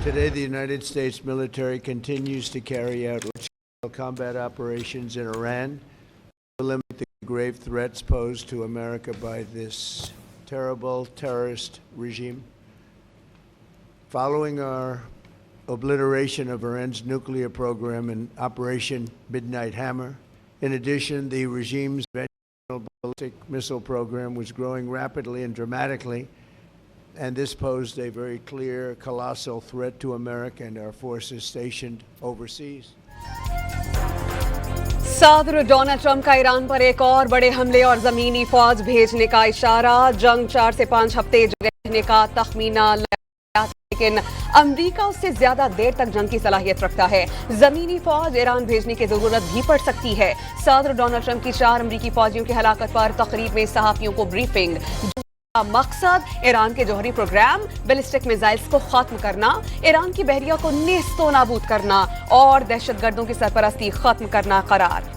Today, the United States military continues to carry out large-scale combat operations in Iran to eliminate the grave threats posed to America by this terrible terrorist regime. Following our obliteration of Iran's nuclear program in Operation Midnight Hammer, in addition, the regime's ballistic missile program was growing rapidly and dramatically, and this posed a very clear, colossal threat to America and our forces stationed overseas. सदर Donald Trump का Iran पर एक और बड़े हमले और जमीनी फौज भेजने का इशारा। जंग 4 से 5 हफ्ते रहने का तखमीना लगाया, लेकिन अमेरिका उससे ज्यादा देर तक जंग की सलाहियत रखता है। जमीनी फौज ईरान भेजने की जरूरत भी पड़ सकती है। सदर डोनाल्ड ट्रंप की 4 अमेरिकी फौजियों की हलाकत पर तकरीब में सहाफियों को ब्रीफिंग। मकसद ईरान के जौहरी प्रोग्राम, बैलिस्टिक मिसाइल्स को खत्म करना, ईरान की बहरिया को नेस्तो नाबूद करना और दहशतगर्दों की सरपरस्ती खत्म करना करार।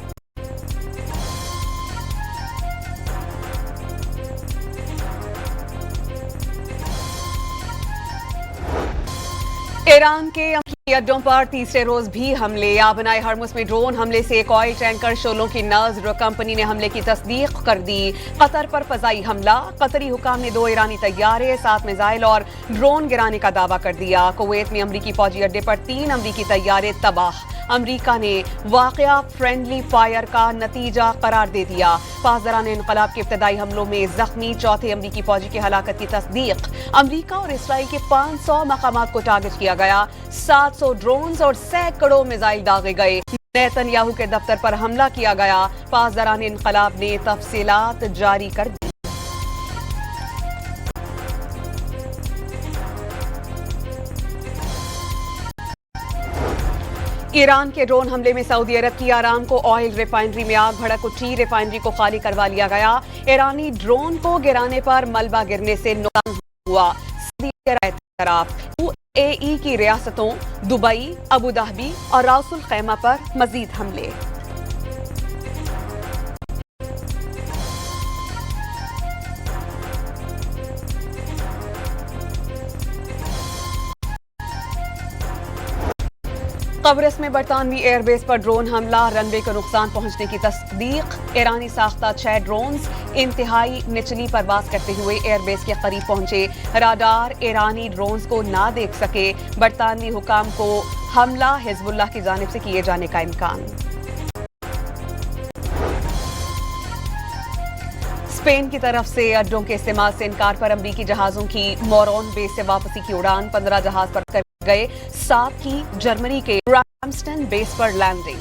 ईरान के अमरीकी अड्डों पर तीसरे रोज भी हमले। याबनाए हरमुस में ड्रोन हमले से एक ऑयल टैंकर शोलों की नज़र। कंपनी ने हमले की तस्दीक कर दी। कतर पर फजाई हमला। कतरी हुकाम ने 2 ईरानी तैयारे, 7 मिसाइल और ड्रोन गिराने का दावा कर दिया। कुवैत में अमरीकी फौजी अड्डे पर 3 अमरीकी तैयारे तबाह। अमरीका ने वाकया फ्रेंडली फायर का नतीजा करार दे दिया। पासदारान इनकलाब के इब्तदाई हमलों में जख्मी 4थे अमरीकी फौजी की हलाकत की तस्दीक। अमरीका और इसराइल के 500 मकामात को टारगेट किया गया। 700 ड्रोन्स और सैकड़ों मिसाइल दागे गए। नेतन्याहू के दफ्तर पर हमला किया गया। पासदारान इनकलाब ने तफसीलात जारी कर दी। ईरान के ड्रोन हमले में सऊदी अरब की आरामको ऑयल रिफाइनरी में आग भड़क उठी। रिफाइनरी को खाली करवा लिया गया। ईरानी ड्रोन को गिराने पर मलबा गिरने से नुकसान हुआ। सऊदी अरब तरफ यूएई की रियासतों दुबई, अबू धाबी और रासुल खैमा पर मजीद हमले। कब्रस में बरतानवी एयरबेस पर ड्रोन हमला। रनवे को नुकसान पहुंचने की तस्दीक। ईरानी साख्ता 6 ड्रोन्स इंतहाई निचली परवाज करते हुए एयरबेस के करीब पहुंचे। राडार ईरानी ड्रोन्स को ना देख सके। बरतानवी हुकाम को हमला हिजबुल्लाह की जानिब से किए जाने का इम्कान। स्पेन की तरफ से अड्डों के इस्तेमाल से इनकार पर अमरीकी जहाजों की मोरोन बेस से वापसी की उड़ान। 15 जहाज पर कर गए। 7 की जर्मनी के रामस्टन बेस पर लैंडिंग।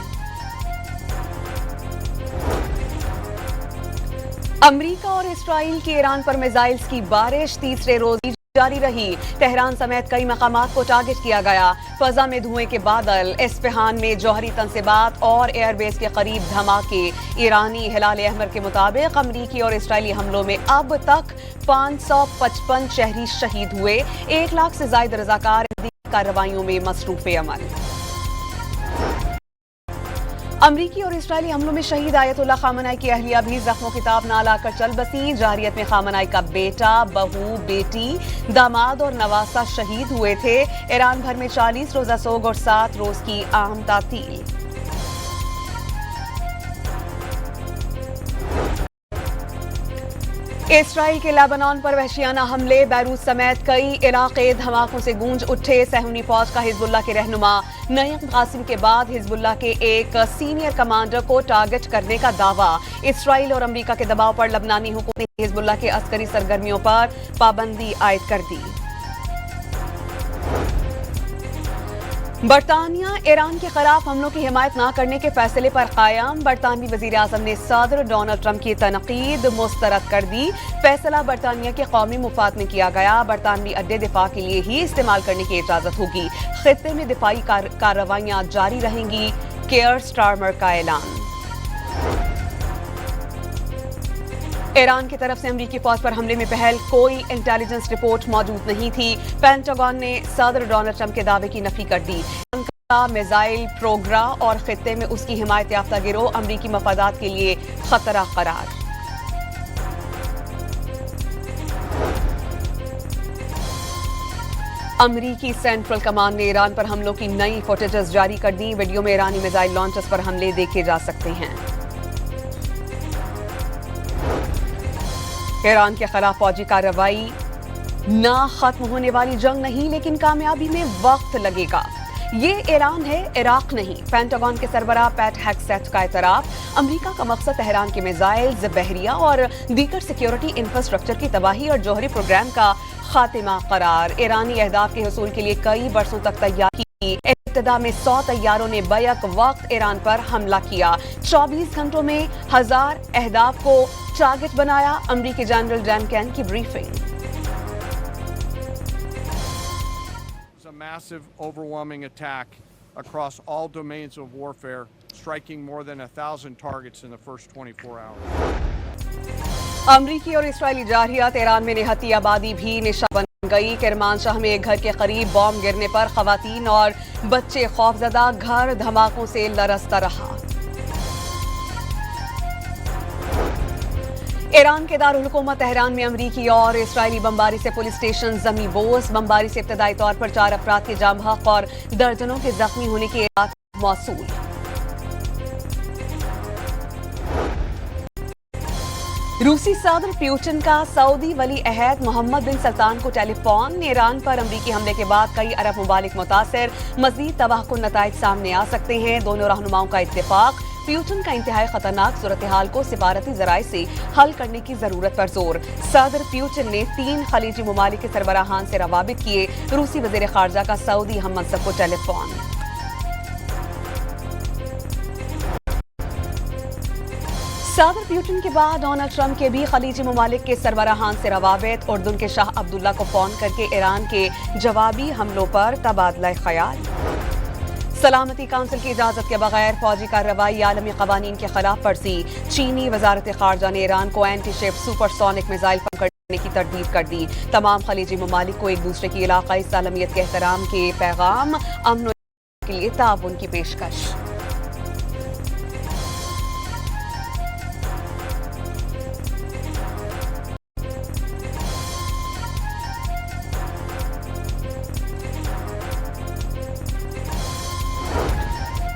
अमेरिका और इसराइल की ईरान पर मिसाइल्स की बारिश तीसरे रोज जारी रही। तेहरान समेत कई मकामात को टारगेट किया गया। फजा में धुएं के बादल। इस्फहान में जौहरी तंसीबात और एयरबेस के करीब धमाके। ईरानी हिलाल अहमर के मुताबिक अमरीकी और इसराइली हमलों में अब तक 555 शहरी शहीद हुए। 1 लाख से ज्यादा रजाकार कार्रवाइयों में मसरूफ अमल। अमरीकी और इस्राइली हमलों में शहीद आयतुल्लाह खामनाई की अहलिया भी जख्मों की ताब ना लाकर चल बसी। जारियत में खामनाई का बेटा, बहू, बेटी, दामाद और नवासा शहीद हुए थे। ईरान भर में 40 रोजा सोग और 7 रोज की आम तातील। इसराइल के लेबनान पर वहशियाना हमले। बैरूत समेत कई इलाके धमाकों से गूंज उठे। सहूनी फौज का हिजबुल्लाह के रहनुमा नईम कासिम के बाद हिजबुल्लाह के एक सीनियर कमांडर को टारगेट करने का दावा। इसराइल और अमेरिका के दबाव पर लबनानी हुकूमत ने हिजबुल्लाह के अस्करी सरगर्मियों पर पाबंदी आयद कर दी। बरतानिया ईरान के खिलाफ हमलों की हिमायत न करने के फैसले पर कायम। बरतानवी वजीर आजम ने सदर डोनाल्ड ट्रंप की तनकीद मुस्तरद कर दी। फैसला बरतानिया के कौमी मुफाद में किया गया। बरतानवी अड्डे दिफा के लिए ही इस्तेमाल करने की इजाजत होगी। खित्ते में दिफाई कार्रवाइयां जारी रहेंगी। केयर स्टारमर का ऐलान। ईरान की तरफ से अमरीकी फौज पर हमले में पहल कोई इंटेलिजेंस रिपोर्ट मौजूद नहीं थी। पेंटागन ने सदर डोनाल्ड ट्रंप के दावे की नफी कर दी। मिसाइल प्रोग्राम और खित्ते में उसकी हिमायत याफ्ता गिरोह अमरीकी मफादात के लिए खतरा करार। امریکی سینٹرل کمانڈ نے ایران پر حملوں کی نئی فوٹیجز جاری کر دی. ویڈیو میں ایرانی میزائل لانچرز پر حملے دیکھے جا سکتے ہیں. ایران کے خلاف فوجی کارروائی نہ ختم ہونے والی جنگ نہیں لیکن کامیابی میں وقت لگے گا. یہ ایران ہے، عراق نہیں. پینٹاگون کے سربراہ پیٹ ہیگسیٹ کا اعتراف. امریکہ کا مقصد تہران کے میزائلز، بحریہ اور دیگر سیکیورٹی انفراسٹرکچر کی تباہی اور جوہری پروگرام کا خاتمہ قرار. ایرانی اہداف کے حصول کے لیے کئی برسوں تک تیاری کی. ابتدا میں 100 طیاروں نے بیک وقت ایران پر حملہ کیا. 24 گھنٹوں میں 1000 اہداف کو ٹارگٹ بنایا. امریکی جنرل ڈان کین کی briefing. Massive, overwhelming attack across all domains of warfare, striking more than 1,000 targets in the first 24 hours. امریکی اور اسرائیلی جارحیت. ایران میں نہتی آبادی بھی نشانہ بن گئی. کرمان شاہ میں ایک گھر کے قریب بم گرنے پر خواتین اور بچے خوفزدہ. گھر دھماکوں سے لرزتا رہا. ایران کے دارالحکومت تہران میں امریکی اور اسرائیلی بمباری سے پولیس اسٹیشن زمیں بوس. بمباری سے ابتدائی طور پر 4 افراد کے جاں بحق اور درجنوں کے زخمی ہونے کی اطلاعات موصول. روسی صدر پیوٹن کا سعودی ولی عہد محمد بن سلطان کو ٹیلی فون. ایران پر امریکی حملے کے بعد کئی عرب ممالک متاثر. مزید تباہ کن نتائج سامنے آ سکتے ہیں. دونوں رہنماؤں کا اتفاق. پیوٹن کا انتہائی خطرناک صورتحال کو سفارتی ذرائع سے حل کرنے کی ضرورت پر زور. صدر پیوٹن نے 3 خلیجی ممالک کے سربراہان سے روابط کیے. روسی وزیر خارجہ کا سعودی ہم منصب کو ٹیلی فون. صدر پیوٹن کے بعد ڈونلڈ ٹرمپ کے بھی خلیجی ممالک کے سربراہان سے روابط. اردن کے شاہ عبداللہ کو فون کر کے ایران کے جوابی حملوں پر تبادلہ خیال. سلامتی کونسل کی اجازت کے بغیر فوجی کارروائی عالمی قوانین کے خلاف ورزی. چینی وزارت خارجہ نے ایران کو اینٹی شپ سپر سونک میزائل فراہم کرنے کی تردید کر دی. تمام خلیجی ممالک کو ایک دوسرے کی علاقائی سالمیت کے احترام کے پیغام. امن و کے لیے تعاون کی پیشکش.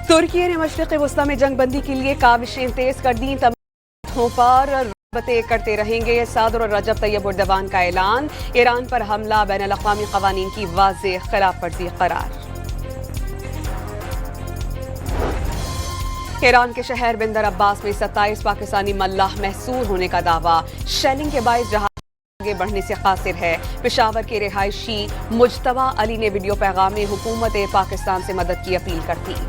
ترکی نے مشرق وسطی میں جنگ بندی کے لیے کاوشیں تیز کر دیں. تمام پر رابطے کرتے رہیں گے. صدر رجب طیب اردوان کا اعلان. ایران پر حملہ بین الاقوامی قوانین کی واضح خلاف ورزی قرار. ایران کے شہر بندر عباس میں 27 پاکستانی ملاح محصور ہونے کا دعویٰ. شیلنگ کے باعث جہاز آگے بڑھنے سے قاصر ہے. پشاور کے رہائشی مجتبیٰ علی نے ویڈیو پیغام میں حکومت پاکستان سے مدد کی اپیل کر دی.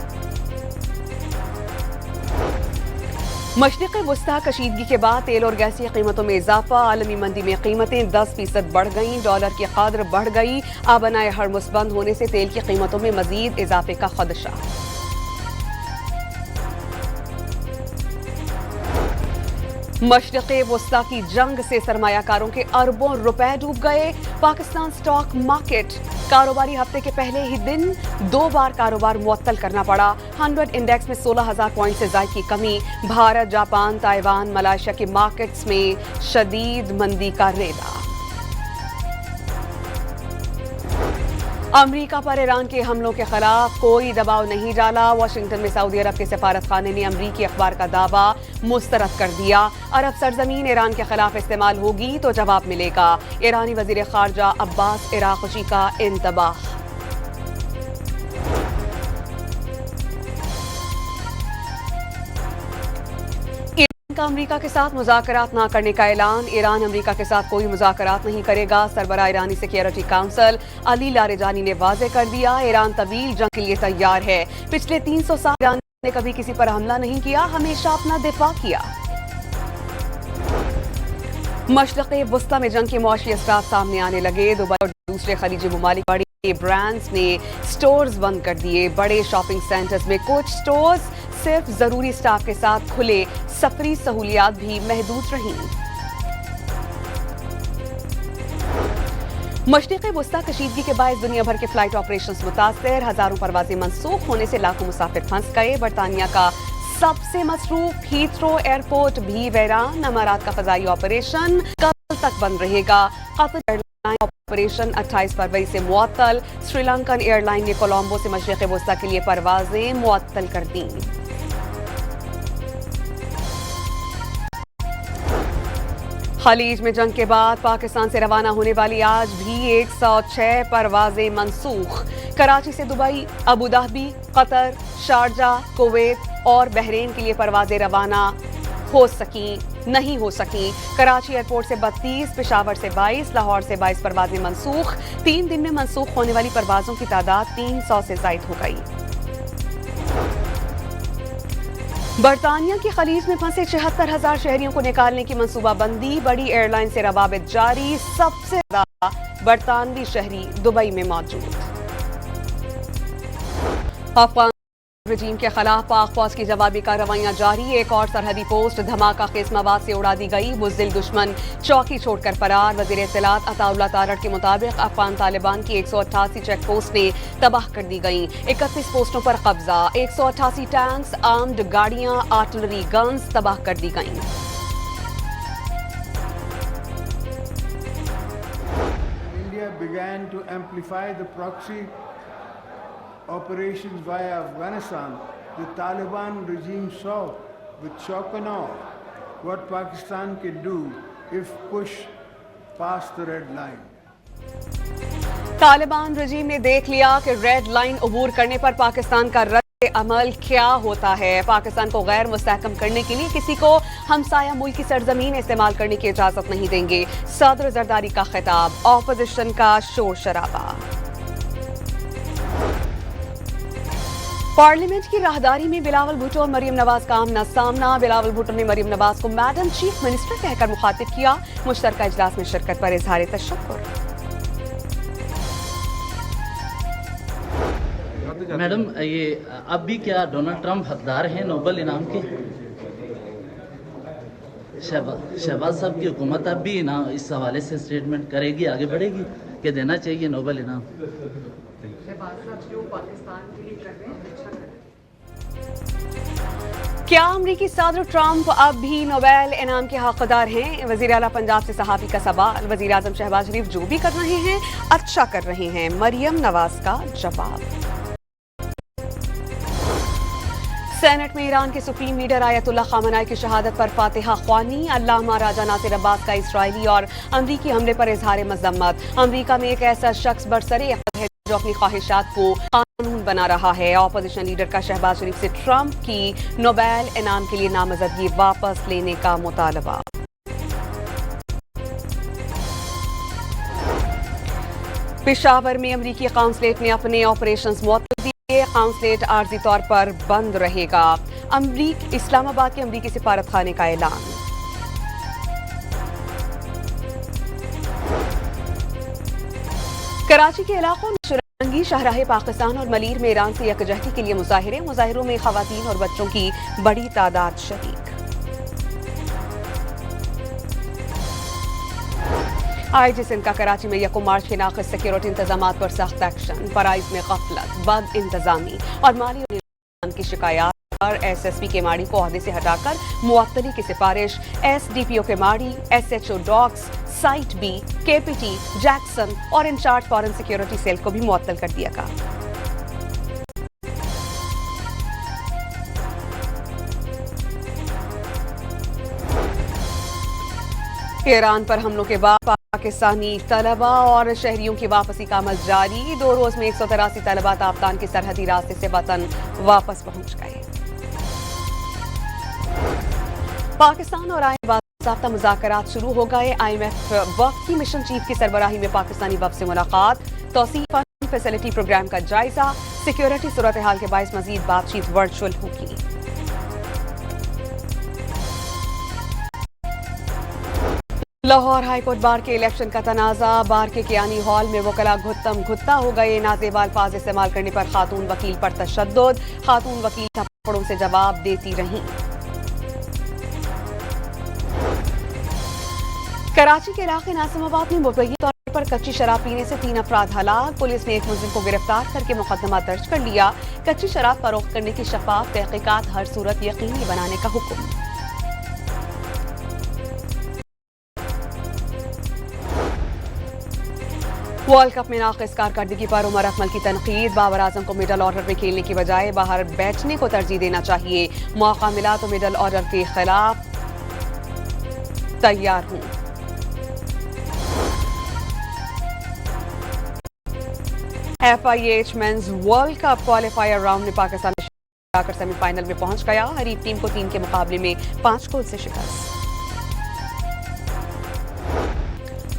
مشرق وسطی کشیدگی کے بعد تیل اور گیس کی قیمتوں میں اضافہ. عالمی منڈی میں قیمتیں 10% بڑھ گئیں. ڈالر کی قدر بڑھ گئی. آبنائے ہرمز بند ہونے سے تیل کی قیمتوں میں مزید اضافے کا خدشہ. مشرق وسطی کی جنگ سے سرمایہ کاروں کے اربوں روپے ڈوب گئے. پاکستان سٹاک مارکیٹ کاروباری ہفتے کے پہلے ہی دن 2 بار کاروبار معطل کرنا پڑا. 100 انڈیکس میں 16,000 پوائنٹ سے زائد کی کمی. بھارت، جاپان، تائیوان، ملائیشیا کے مارکیٹس میں شدید مندی کا ریلا. امریکہ پر ایران کے حملوں کے خلاف کوئی دباؤ نہیں ڈالا. واشنگٹن میں سعودی عرب کے سفارت خانے نے امریکی اخبار کا دعویٰ مسترد کر دیا. عرب سرزمین ایران کے خلاف استعمال ہوگی تو جواب ملے گا. ایرانی وزیر خارجہ عباس عراقچی کا انتباہ. کا امریکہ کے ساتھ مذاکرات نہ کرنے کا اعلان. ایران امریکہ کے ساتھ کوئی مذاکرات نہیں کرے گا. سربراہ ایرانی سیکیورٹی کونسل علی لاریجانی نے واضح کر دیا ایران طویل جنگ کے لیے تیار ہے. پچھلے 300 سال ایران نے کبھی کسی پر حملہ نہیں کیا، ہمیشہ اپنا دفاع کیا. مشرق وسطی میں جنگ کے معاشی اثرات سامنے آنے لگے. دبئی اور دوسرے خلیجی ممالک بڑے برانڈز نے سٹورز بند کر دیے. بڑے شاپنگ سینٹرز میں کچھ سٹورز صرف ضروری سٹاف کے ساتھ کھلے. سفری سہولیات بھی محدود رہیں. مشرق وسطی کشیدگی کے باعث دنیا بھر کے فلائٹ آپریشنز متاثر. ہزاروں پروازیں منسوخ ہونے سے لاکھوں مسافر پھنس گئے. برطانیہ کا سب سے مصروف ہیتھرو ایئرپورٹ بھی ویران. امارات کا فضائی آپریشن کل تک بند رہے گا. قطر ایئر لائن ऑपरेशन 28 फरवरी से मुअत्तल। श्रीलंकन एयरलाइन ने कोलंबो से मशरिक़ वस्ता के लिए परवाजें मुअत्तल कर दी। खलीज में जंग के बाद पाकिस्तान से रवाना होने वाली आज भी 106 परवाजें मनसूख। कराची से Dubai, Abu Dhabi, Qatar, Sharjah, Kuwait और बहरीन के लिए परवाजें रवाना नहीं हो सकी। कराची एयरपोर्ट से 32, पेशावर से 22, लाहौर से 22 परवाजें मनसूख। 3 दिन में मनसूख होने वाली परवाजों की तादाद 300 से ज़ायद हो गई। बरतानिया की खलीज में फंसे 76,000 शहरियों को निकालने की मंसूबाबंदी। बड़ी एयरलाइन से रवाबित जारी। सबसे ज्यादा बरतानवी शहरी दुबई में मौजूद। अफगान रजीम के खिलाफ पाक फौज की जवाबी कार्रवाइयां जारी। एक और सरहदी पोस्ट धमाका किस्माबाद से उड़ा दी गई। बुज़दिल दुश्मन चौकी छोड़कर फरार। वज़ीर इत्तलात अताउल्लाह तारड़ के मुताबिक अफगान तालिबान की 188 चेक पोस्टें तबाह कर दी गईं। 31 पोस्टों पर कब्जा। 188 टैंक्स, आर्म्ड गाड़ियां, आर्टिलरी गन्स तबाह कर दी गईं। India began to amplify the proxy operations via Afghanistan, the Taliban regime saw with shock and awe what Pakistan can do if pushed past the red line. Taliban रजीम ने देख लिया कि red line अबूर करने पर पाकिस्तान का रद्द अमल क्या होता है। पाकिस्तान को गैर मुस्तहकम करने के लिए किसी को हमसाया मुल्क की सरजमीन इस्तेमाल करने की इजाजत नहीं देंगे। सदर जरदारी का खिताब। ऑपोजिशन का शोर शराबा। पार्लियामेंट की राहदारी में बिलावल भुट्टो और मरियम नवाज का आमना सामना। बिलावल भुट्टो ने मरियम नवाज को मैडम चीफ मिनिस्टर कहकर मुखातिब किया। मुश्तरका इजलास में शिरकत पर इजहार तशक्कुर। मैडम, ये अब भी क्या डोनाल्ड ट्रंप हकदार हैं नोबेल इनाम के? शहबाज साहब की हुकूमत अब भी ना इस हवाले से स्टेटमेंट करेगी, आगे बढ़ेगी कि देना चाहिए नोबेल इनाम? क्या अमरीकी सदर ट्रंप अब भी नोबेल इनाम के हकदार हैं? वजीर आला पंजाब से सहाफी का सवाल। वजीर आजम शहबाज शरीफ जो भी कर रहे हैं अच्छा कर रहे हैं। मरियम नवाज का जवाब। सेनेट में ईरान के सुप्रीम लीडर आयतुल्लाह खामनाई की शहादत पर फातिहा ख्वानी। अल्लामा राजा नासिर अब्बास का इसराइली और अमरीकी हमले पर इजहार मजम्मत। अमरीका में एक ऐसा शख्स बरसरे अक़्ल है जो अपनी ख्वाहिशात को कानून बना रहा है। ऑपोजिशन लीडर का शहबाज शरीफ से ट्रंप की नोबेल इनाम के लिए नामजदगी वापस लेने का मुतालबा। पेशावर में अमरीकी काउंसलेट ने अपने ऑपरेशंस मुअत्तल दिए। काउंसलेट आर्जी तौर पर बंद रहेगा। इस्लामाबाद के अमरीकी सिफारत खाने का ऐलान। कराची के इलाकों में शुरंगी शाहराह पाकिस्तान और मलीर में ईरान से यकजहती के लिए मुजाहिरे। मुजाहिरों में खवातीन और बच्चों की बड़ी तादाद शरीक। आईजी सिंध का कराची में यकम मार्च के नाक़िस सिक्योरिटी इंतजामात पर सख्त एक्शन। फराइज में गफलत, बद इंतजामी और माली और निज़ाम की शिकायत पर एसएसपी के माड़ी को ओहदे से हटाकर मुअत्तली की सिफारिश। एसडीपीओ के माड़ी, SHO docks, site B, KPT, Jackson और इंचार्ज फॉरेन सिक्योरिटी सेल को भी मुअत्तल कर दिया गया। ईरान पर हमलों के बाद पाकिस्तानी तलबा और शहरियों की वापसी का अमल जारी। 2 रोज में 183 तलबा ताबतान के सरहदी रास्ते से वतन वापस पहुंच गए। पाकिस्तान और आईएमएफ बाकायदा मुज़ाकरात शुरू हो गए। आईएमएफ वफ़द की मिशन चीफ की सरबराही में पाकिस्तानी वफ़द से मुलाकात। तौसीफ़ फंड फैसिलिटी प्रोग्राम का जायजा। सिक्योरिटी सूरत हाल के बायस मजीद बातचीत वर्चुअल होगी। लाहौर हाईकोर्ट बार के इलेक्शन का तनाज़ा। बार के कियानी हॉल में वकला घुत्तम घुत्ता हो गए। नाजेब अल्फाज इस्तेमाल करने पर खातून वकील पर तशद्दुद। खातून वकील थप्पड़ों से जवाब देती रहीं। कराची के इलाके नासिमाबाद में मुबैना तौर पर कच्ची शराब पीने से 3 अफराद हलाक। पुलिस ने एक मुलजिम को गिरफ्तार करके मुकदमा दर्ज कर लिया। कच्ची शराब फरोख्त करने की शफाफ तहकीकात हर सूरत यकीनी बनाने का हुक्म। वर्ल्ड कप में नाक़िस कारकर्दगी पर उमर अकमल की तनकीद। बाबर आजम को मिडल ऑर्डर में खेलने की बजाय बाहर बैठने को तरजीह देना चाहिए। मौका मिला तो मिडल ऑर्डर के खिलाफ तैयार हूं। FIH mains world cup qualifier round में पाकिस्तान आकर सेमीफाइनल में पहुंच गया। हरीफ टीम को 3 के मुकाबले में 5 गोल से शिकस्त।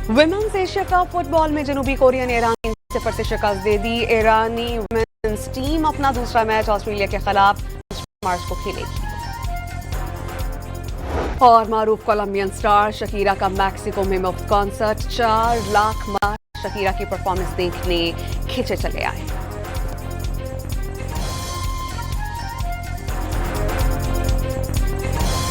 विमेंस एशिया कप फुटबॉल में जनूबी कोरिया ने ईरान को 0 से शिकस्त दे दी। ईरानी विमेंस टीम अपना दूसरा मैच ऑस्ट्रेलिया के खिलाफ 5 मार्च को खेलेगी। और मारूफ कोलंबियन स्टार शकीरा का मैक्सिको में मुफ्त कॉन्सर्ट। 4 लाख मार्च शकीरा की परफॉर्मेंस देखने खिंचे चले आए।